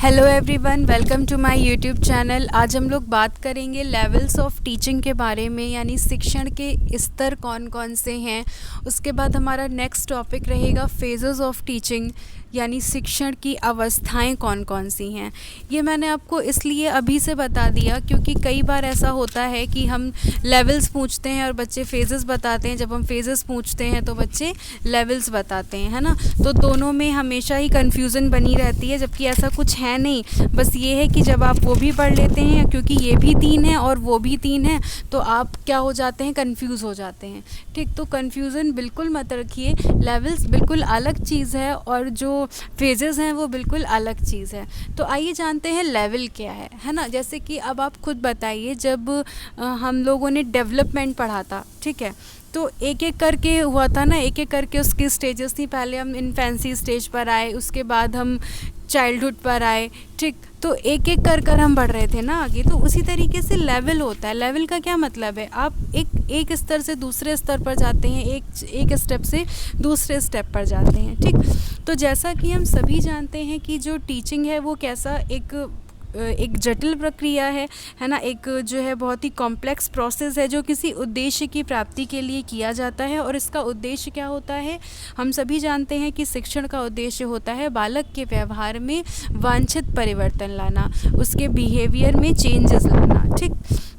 Hello everyone, welcome to my YouTube channel. आज हम लोग बात करेंगे लेवल्स ऑफ टीचिंग के बारे में, यानी शिक्षण के स्तर कौन कौन से हैं। उसके बाद हमारा नेक्स्ट टॉपिक रहेगा फेजेस ऑफ टीचिंग, यानी शिक्षण की अवस्थाएं कौन कौन सी हैं। ये मैंने आपको इसलिए अभी से बता दिया क्योंकि कई बार ऐसा होता है कि हम लेवल्स पूछते हैं और बच्चे फेजेस बताते हैं। जब हम फेजेस पूछते हैं तो बच्चे लेवल्स बताते हैं, है ना। तो दोनों में हमेशा ही कन्फ्यूज़न बनी रहती है, जबकि ऐसा कुछ है नहीं। बस ये है कि जब आप वो भी पढ़ लेते हैं, क्योंकि ये भी 3 है और वो भी 3 है, तो आप क्या हो जाते हैं, कन्फ्यूज़ हो जाते हैं। ठीक, तो कन्फ्यूज़न बिल्कुल मत रखिए। लेवल्स बिल्कुल अलग चीज़ है और जो फेजेस हैं वो बिल्कुल अलग चीज़ है। तो आइए जानते हैं लेवल क्या है ना। जैसे कि अब आप खुद बताइए, जब हम लोगों ने डेवलपमेंट पढ़ा था, ठीक है, तो एक एक करके हुआ था ना, एक एक करके उसकी स्टेजेस थी। पहले हम इन्फेंसी स्टेज पर आए, उसके बाद हम चाइल्डहुड पर आए, ठीक। तो एक एक कर हम बढ़ रहे थे ना आगे। तो उसी तरीके से लेवल होता है। लेवल का क्या मतलब है, आप एक स्तर से दूसरे स्तर पर जाते हैं, एक स्टेप से दूसरे स्टेप पर जाते हैं, ठीक। तो जैसा कि हम सभी जानते हैं कि जो टीचिंग है वो कैसा एक जटिल प्रक्रिया है ना। एक जो है बहुत ही कॉम्प्लेक्स प्रोसेस है जो किसी उद्देश्य की प्राप्ति के लिए किया जाता है। और इसका उद्देश्य क्या होता है, हम सभी जानते हैं कि शिक्षण का उद्देश्य होता है बालक के व्यवहार में वांछित परिवर्तन लाना, उसके बिहेवियर में चेंजेस लाना, ठीक।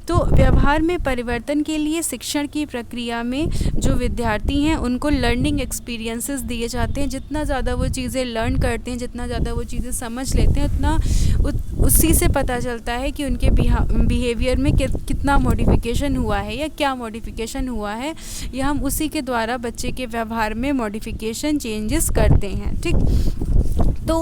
तो व्यवहार में परिवर्तन के लिए शिक्षण की प्रक्रिया में जो विद्यार्थी हैं उनको लर्निंग एक्सपीरियंसेस दिए जाते हैं। जितना ज़्यादा वो चीज़ें लर्न करते हैं, जितना ज़्यादा वो चीज़ें समझ लेते हैं, उतना उसी से पता चलता है कि उनके बिहेवियर में कितना मॉडिफिकेशन हुआ है या क्या मॉडिफिकेशन हुआ है, या हम उसी के द्वारा बच्चे के व्यवहार में मॉडिफिकेशन चेंजेस करते हैं, ठीक। तो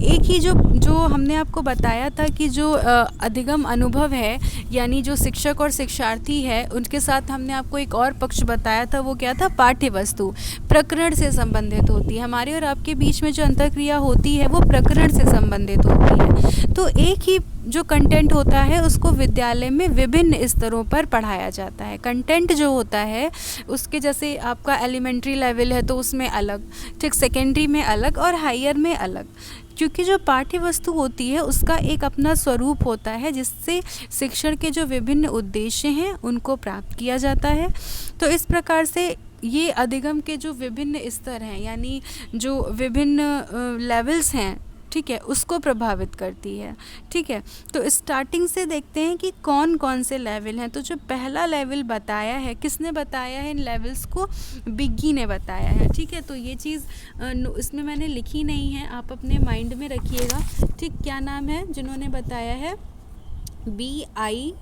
एक ही जो हमने आपको बताया था कि जो अधिगम अनुभव है, यानी जो शिक्षक और शिक्षार्थी है, उनके साथ हमने आपको एक और पक्ष बताया था। वो क्या था, पाठ्य वस्तु प्रकरण से संबंधित होती है। हमारे और आपके बीच में जो अंतर्क्रिया होती है वो प्रकरण से संबंधित होती है। तो एक ही जो कंटेंट होता है उसको विद्यालय में विभिन्न स्तरों पर पढ़ाया जाता है। कंटेंट जो होता है उसके, जैसे आपका एलिमेंट्री लेवल है तो उसमें अलग, ठीक, सेकेंडरी में अलग और हायर में अलग। क्योंकि जो पाठ्य वस्तु होती है उसका एक अपना स्वरूप होता है जिससे शिक्षण के जो विभिन्न उद्देश्य हैं उनको प्राप्त किया जाता है। तो इस प्रकार से ये अधिगम के जो विभिन्न स्तर हैं, यानी जो विभिन्न लेवल्स हैं, ठीक है, उसको प्रभावित करती है, ठीक है। तो स्टार्टिंग से देखते हैं कि कौन कौन से लेवल हैं। तो जो पहला लेवल बताया है, किसने बताया है इन लेवल्स को, बिग्गी ने बताया है, ठीक है। तो ये चीज़ इसमें मैंने लिखी नहीं है, आप अपने माइंड में रखिएगा, ठीक। क्या नाम है जिन्होंने बताया है, BIGGE,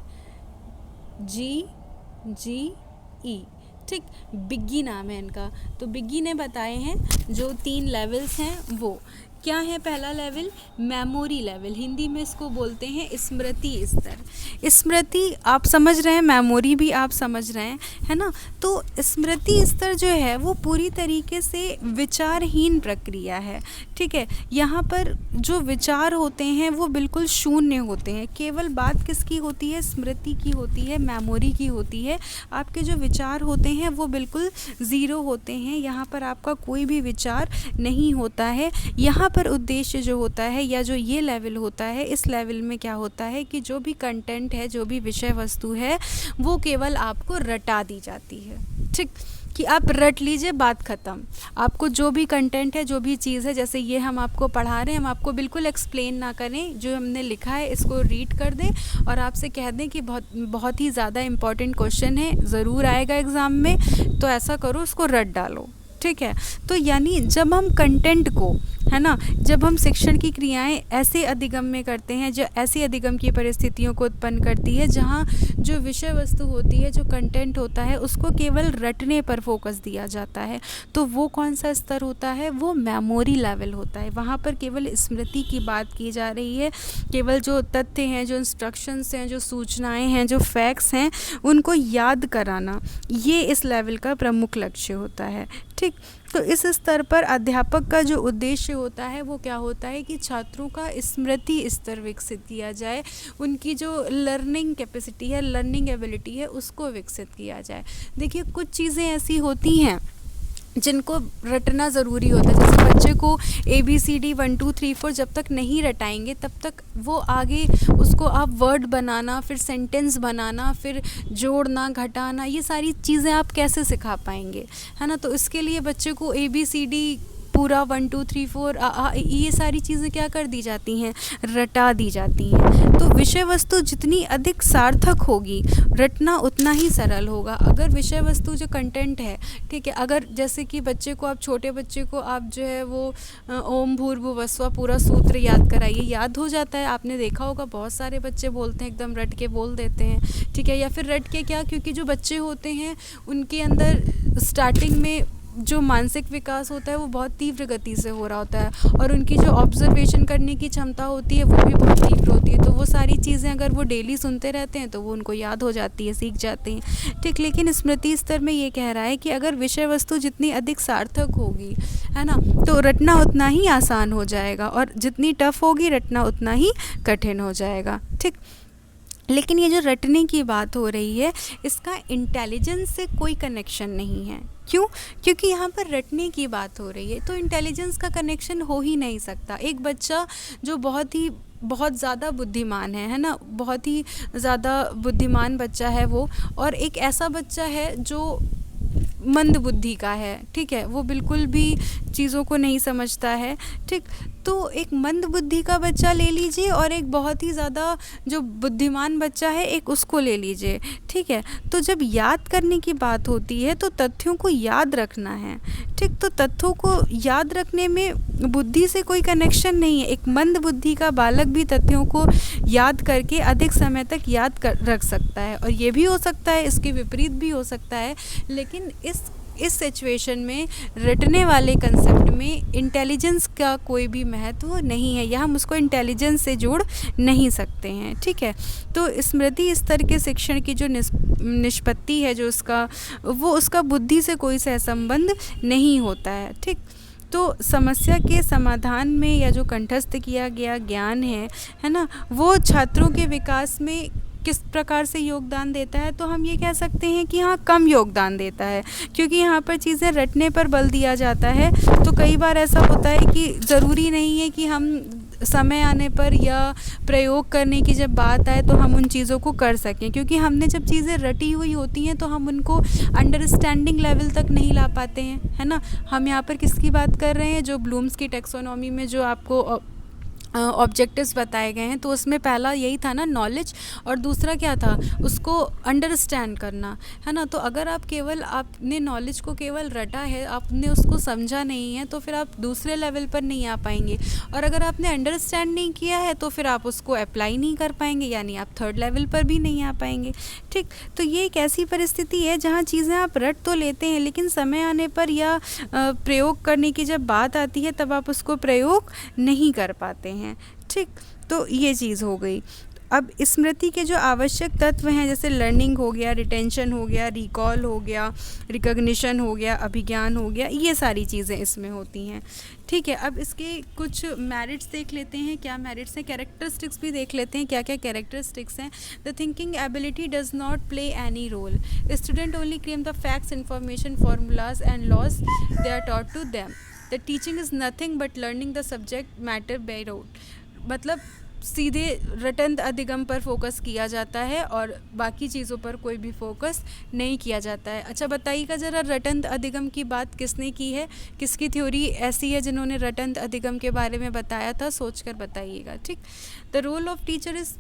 ठीक, बिग्गी नाम है इनका। तो बिग्गी ने बताए हैं जो 3 लेवल्स हैं वो क्या है। पहला लेवल मेमोरी लेवल, हिंदी में इसको बोलते हैं स्मृति स्तर। स्मृति आप समझ रहे हैं, मेमोरी भी आप समझ रहे हैं, है ना। तो स्मृति स्तर जो है वो पूरी तरीके से विचारहीन प्रक्रिया है, ठीक है। यहाँ पर जो विचार होते हैं वो बिल्कुल शून्य होते हैं। केवल बात किसकी होती है, स्मृति की होती है, मेमोरी की होती है। आपके जो विचार होते हैं वो बिल्कुल ज़ीरो होते हैं। यहाँ पर आपका कोई भी विचार नहीं होता है। यहाँ पर उद्देश्य जो होता है, या जो ये लेवल होता है, इस लेवल में क्या होता है कि जो भी कंटेंट है, जो भी विषय वस्तु है, वो केवल आपको रटा दी जाती है, ठीक, कि आप रट लीजिए, बात ख़त्म। आपको जो भी कंटेंट है, जो भी चीज़ है, जैसे ये हम आपको पढ़ा रहे हैं, हम आपको बिल्कुल एक्सप्लेन ना करें, जो हमने लिखा है इसको रीड कर दें और आपसे कह दें कि बहुत ही ज़्यादा इम्पॉर्टेंट क्वेश्चन है, ज़रूर आएगा एग्ज़ाम में, तो ऐसा करो, उसको रट डालो, ठीक है। तो यानी जब हम कंटेंट को, है ना, जब हम शिक्षण की क्रियाएं ऐसे अधिगम में करते हैं, जो ऐसी अधिगम की परिस्थितियों को उत्पन्न करती है जहां जो विषय वस्तु होती है, जो कंटेंट होता है, उसको केवल रटने पर फोकस दिया जाता है, तो वो कौन सा स्तर होता है, वो मेमोरी लेवल होता है। वहाँ पर केवल स्मृति की बात की जा रही है, केवल जो तथ्य हैं, जो इंस्ट्रक्शंस हैं, जो सूचनाएँ हैं, जो फैक्ट्स हैं, उनको याद कराना, ये इस लेवल का प्रमुख लक्ष्य होता है, ठीक। तो इस स्तर पर अध्यापक का जो उद्देश्य होता है वो क्या होता है कि छात्रों का स्मृति स्तर विकसित किया जाए, उनकी जो लर्निंग कैपेसिटी है, लर्निंग एबिलिटी है, उसको विकसित किया जाए। देखिए, कुछ चीज़ें ऐसी होती हैं जिनको रटना ज़रूरी होता है। जैसे बच्चे को ABCD 1 2 3 4 जब तक नहीं रटाएंगे तब तक वो आगे उसको आप वर्ड बनाना, फिर सेंटेंस बनाना, फिर जोड़ना, घटाना, ये सारी चीज़ें आप कैसे सिखा पाएंगे, है ना। तो इसके लिए बच्चे को ABCD पूरा 1 2 3 4 ये सारी चीज़ें क्या कर दी जाती हैं, रटा दी जाती हैं। तो विषय वस्तु जितनी अधिक सार्थक होगी, रटना उतना ही सरल होगा। अगर विषय वस्तु जो कंटेंट है, ठीक है, अगर जैसे कि बच्चे को आप, छोटे बच्चे को आप जो है वो ओम भूर्भुवस्सुः पूरा सूत्र याद कराइए, याद हो जाता है। आपने देखा होगा बहुत सारे बच्चे बोलते हैं, एकदम रट के बोल देते हैं, ठीक है। या फिर रट के क्या, क्योंकि जो बच्चे होते हैं उनके अंदर स्टार्टिंग में जो मानसिक विकास होता है वो बहुत तीव्र गति से हो रहा होता है, और उनकी जो ऑब्जर्वेशन करने की क्षमता होती है वो भी बहुत तीव्र होती है। तो वो सारी चीज़ें अगर वो डेली सुनते रहते हैं तो वो उनको याद हो जाती है, सीख जाते हैं, ठीक। लेकिन स्मृति स्तर में ये कह रहा है कि अगर विषय वस्तु जितनी अधिक सार्थक होगी, है ना, तो रटना उतना ही आसान हो जाएगा, और जितनी टफ होगी रटना उतना ही कठिन हो जाएगा, ठीक। लेकिन ये जो रटने की बात हो रही है, इसका इंटेलिजेंस से कोई कनेक्शन नहीं है। क्यों? क्योंकि यहाँ पर रटने की बात हो रही है, तो इंटेलिजेंस का कनेक्शन हो ही नहीं सकता। एक बच्चा जो बहुत ज़्यादा बुद्धिमान है ना, बहुत ही ज़्यादा बुद्धिमान बच्चा है वो, और एक ऐसा बच्चा है जो मंद बुद्धि का है, ठीक है, वो बिल्कुल भी चीज़ों को नहीं समझता है, ठीक। तो एक मंद बुद्धि का बच्चा ले लीजिए और एक बहुत ही ज़्यादा जो बुद्धिमान बच्चा है, एक उसको ले लीजिए, ठीक है। तो जब याद करने की बात होती है तो तथ्यों को याद रखना है, ठीक। तो तथ्यों को याद रखने में बुद्धि से कोई कनेक्शन नहीं है। एक मंद बुद्धि का बालक भी तथ्यों को याद करके अधिक समय तक याद रख सकता है, और ये भी हो सकता है, इसके विपरीत भी हो सकता है। लेकिन इस सिचुएशन में, रटने वाले कंसेप्ट में इंटेलिजेंस का कोई भी महत्व नहीं है, या हम उसको इंटेलिजेंस से जोड़ नहीं सकते हैं, ठीक है। तो स्मृति स्तर के शिक्षण की जो निष्पत्ति है, जो उसका बुद्धि से कोई सहसंबंध नहीं होता है, ठीक। तो समस्या के समाधान में या जो कंठस्थ किया गया ज्ञान है ना, वो छात्रों के विकास में किस प्रकार से योगदान देता है, तो हम ये कह सकते हैं कि हाँ, कम योगदान देता है, क्योंकि यहाँ पर चीज़ें रटने पर बल दिया जाता है। तो कई बार ऐसा होता है कि ज़रूरी नहीं है कि हम समय आने पर या प्रयोग करने की जब बात आए तो हम उन चीज़ों को कर सकें, क्योंकि हमने जब चीज़ें रटी हुई होती हैं तो हम उनको अंडरस्टैंडिंग लेवल तक नहीं ला पाते हैं, है ना। हम यहाँ पर किसकी बात कर रहे हैं, जो ब्लूम्स की टैक्सोनॉमी में जो आपको ऑब्जेक्टिव्स बताए गए हैं, तो उसमें पहला यही था ना, नॉलेज, और दूसरा क्या था, उसको अंडरस्टैंड करना, है ना। तो अगर आपने नॉलेज को केवल रटा है, आपने उसको समझा नहीं है, तो फिर आप दूसरे लेवल पर नहीं आ पाएंगे, और अगर आपने अंडरस्टैंड नहीं किया है तो फिर आप उसको अप्लाई नहीं कर पाएंगे, यानी आप थर्ड लेवल पर भी नहीं आ पाएंगे, ठीक। तो ये एक ऐसी परिस्थिति है जहाँ चीज़ें आप रट तो लेते हैं, लेकिन समय आने पर या प्रयोग करने की जब बात आती है तब आप उसको प्रयोग नहीं कर पाते हैं, ठीक। तो ये चीज़ हो गई। अब स्मृति के जो आवश्यक तत्व हैं, जैसे लर्निंग हो गया, रिटेंशन हो गया, रिकॉल हो गया, रिकॉग्निशन हो गया, अभिज्ञान हो गया, ये सारी चीज़ें इसमें होती हैं, ठीक है। अब इसके कुछ मेरिट्स देख लेते हैं, क्या मेरिट्स हैं, कैरेक्टरिस्टिक्स भी देख लेते हैं, क्या क्या कैरेक्टरिस्टिक्स हैं। The thinking ability does not play any role, student only claim the facts, information, formulas and laws they are taught to them. The teaching is nothing but learning the subject matter by rote, मतलब सीधे रटंत अधिगम पर focus किया जाता है और बाकी चीज़ों पर कोई भी फोकस नहीं किया जाता है। अच्छा बताइएगा ज़रा, रटंत अधिगम की बात किसने की है, किसकी थ्योरी ऐसी है जिन्होंने रटंत अधिगम के बारे में बताया था, सोचकर बताइएगा, ठीक। The role of teacher is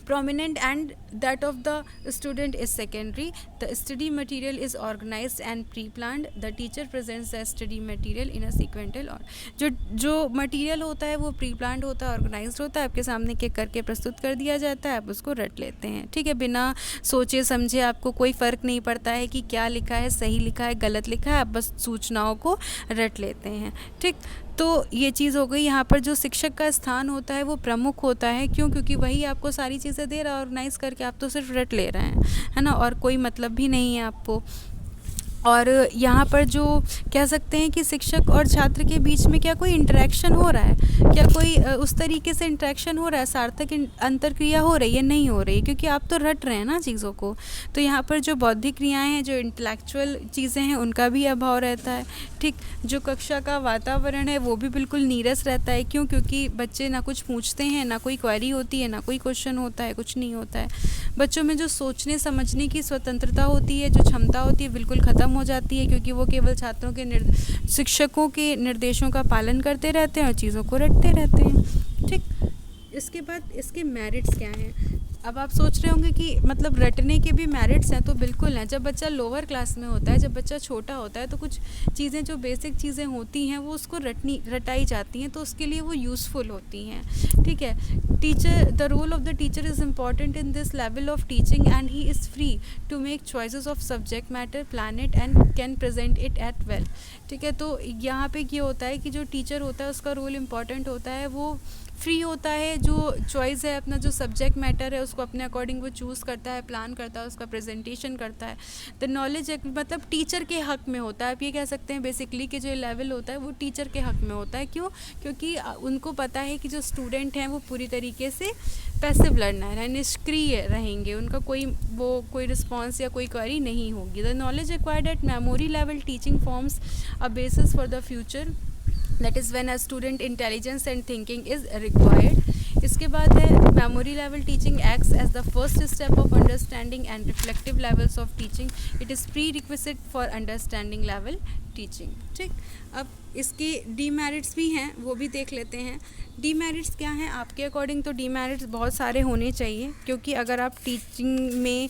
prominent and that of the student is secondary. The study material is organized and pre-planned. The teacher presents the study material in a sequential order. जो मटेरियल होता है वो pre planned होता है, organised होता है, आपके सामने के करके प्रस्तुत कर दिया जाता है, आप उसको रट लेते हैं, ठीक है। बिना सोचे समझे आपको कोई फ़र्क नहीं पड़ता है कि क्या लिखा है, सही लिखा है, गलत लिखा है, आप बस सूचनाओं को रट लेते हैं, ठीक। तो ये चीज़ हो गई। यहाँ पर जो शिक्षक का स्थान होता है वो प्रमुख होता है, क्यों? क्योंकि वही आपको सारी चीज़ें दे रहा है ऑर्गेनाइज़ करके, आप तो सिर्फ रट ले रहे हैं, है ना, और कोई मतलब भी नहीं है आपको। और यहाँ पर जो कह सकते हैं कि शिक्षक और छात्र के बीच में क्या कोई इंटरेक्शन हो रहा है, क्या कोई उस तरीके से इंटरेक्शन हो रहा है, सार्थक अंतर्क्रिया हो रही है, नहीं हो रही, क्योंकि आप तो रट रहे हैं ना चीज़ों को। तो यहाँ पर जो बौद्धिक क्रियाएं हैं, जो इंटेलेक्चुअल चीज़ें हैं, उनका भी अभाव रहता है। ठीक, जो कक्षा का वातावरण है वो भी बिल्कुल नीरस रहता है। क्यों? क्योंकि बच्चे ना कुछ पूछते हैं, ना कोई क्वेरी होती है, ना कोई क्वेश्चन होता है, कुछ नहीं होता है। बच्चों में जो सोचने समझने की स्वतंत्रता होती है, जो क्षमता होती है, बिल्कुल ख़त्म हो जाती है, क्योंकि वो केवल छात्रों के शिक्षकों के निर्देशों का पालन करते रहते हैं और चीज़ों को रटते रहते हैं। ठीक, इसके बाद इसके मेरिट्स क्या हैं? अब आप सोच रहे होंगे कि मतलब रटने के भी मेरिट्स हैं, तो बिल्कुल हैं। जब बच्चा लोअर क्लास में होता है, जब बच्चा छोटा होता है, तो कुछ चीज़ें जो बेसिक चीज़ें होती हैं वो उसको रटाई जाती हैं, तो उसके लिए वो यूज़फुल होती हैं। ठीक है, teacher, the role of the teacher is important in this level of teaching and he is free to make choices of subject matter, plan it and can present it at well. ठीक है, तो यहाँ पे ये होता है कि जो टीचर होता है उसका रोल इम्पॉर्टेंट होता है, वो फ्री होता है, जो चॉइस है, अपना जो सब्जेक्ट मैटर है उसको अपने अकॉर्डिंग वो चूज़ करता है, प्लान करता है, उसका प्रेजेंटेशन करता है। द नॉलेज मतलब टीचर के हक में होता है। आप ये कह सकते हैं बेसिकली कि जो लेवल होता है वो टीचर के हक में होता है। क्यों? क्योंकि उनको पता है कि जो स्टूडेंट हैं वो पूरी तरीके से पैसिव लर्नर है, निष्क्रिय रहेंगे, उनका कोई रिस्पॉन्स या कोई क्वेरी नहीं होगी। The knowledge required at memory level teaching forms a basis for the future, that is when a student intelligence and thinking is required. इसके बाद है memory level teaching acts as the first step of understanding and reflective levels of teaching. It is prerequisite for understanding level teaching. ठीक, अब इसके demerits भी हैं, वो भी देख लेते हैं। डीमेरिट्स क्या हैं आपके अकॉर्डिंग? तो डीमेरिट्स बहुत सारे होने चाहिए, क्योंकि अगर आप टीचिंग में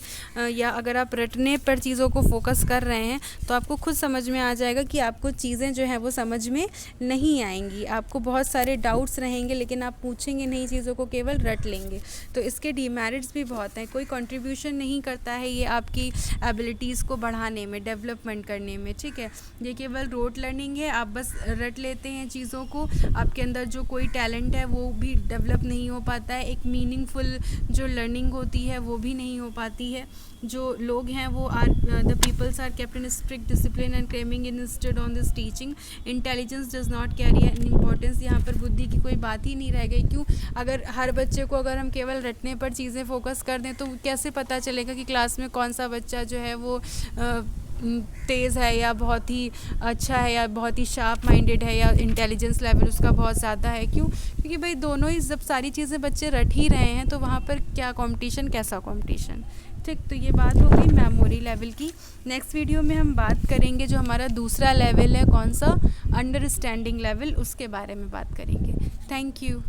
या अगर आप रटने पर चीज़ों को फोकस कर रहे हैं तो आपको खुद समझ में आ जाएगा कि आपको चीज़ें जो हैं वो समझ में नहीं आएंगी, आपको बहुत सारे डाउट्स रहेंगे, लेकिन आप पूछेंगे नहीं, चीज़ों को केवल रट लेंगे। तो इसके डीमेरिट्स भी बहुत हैं। कोई कंट्रीब्यूशन नहीं करता है ये आपकी एबिलिटीज़ को बढ़ाने में, डेवलपमेंट करने में। ठीक है, ये केवल रोट लर्निंग है, आप बस रट लेते हैं चीज़ों को, आपके अंदर जो कोई टैलेंट है वो भी डेवलप नहीं हो पाता है, एक मीनिंगफुल जो लर्निंग होती है वो भी नहीं हो पाती है। जो लोग हैं वो the peoples are kept in strict discipline and claiming instead on this teaching intelligence does not carry an importance. यहाँ पर बुद्धि की कोई बात ही नहीं रह गई। क्यों? अगर हर बच्चे को अगर हम केवल रटने पर चीज़ें फोकस कर दें तो कैसे पता चलेगा कि क्लास में कौन सा बच्चा जो है वो तेज़ है या बहुत ही अच्छा है या बहुत ही शार्प माइंडेड है या इंटेलिजेंस लेवल उसका बहुत ज़्यादा है। क्यों? क्योंकि भाई दोनों ही जब सारी चीज़ें बच्चे रट ही रहे हैं तो वहाँ पर क्या कंपटीशन, कैसा कंपटीशन। ठीक, तो ये बात हो गई मेमोरी लेवल की। नेक्स्ट वीडियो में हम बात करेंगे जो हमारा दूसरा लेवल है, कौन सा, अंडरस्टैंडिंग लेवल, उसके बारे में बात करेंगे। Thank you.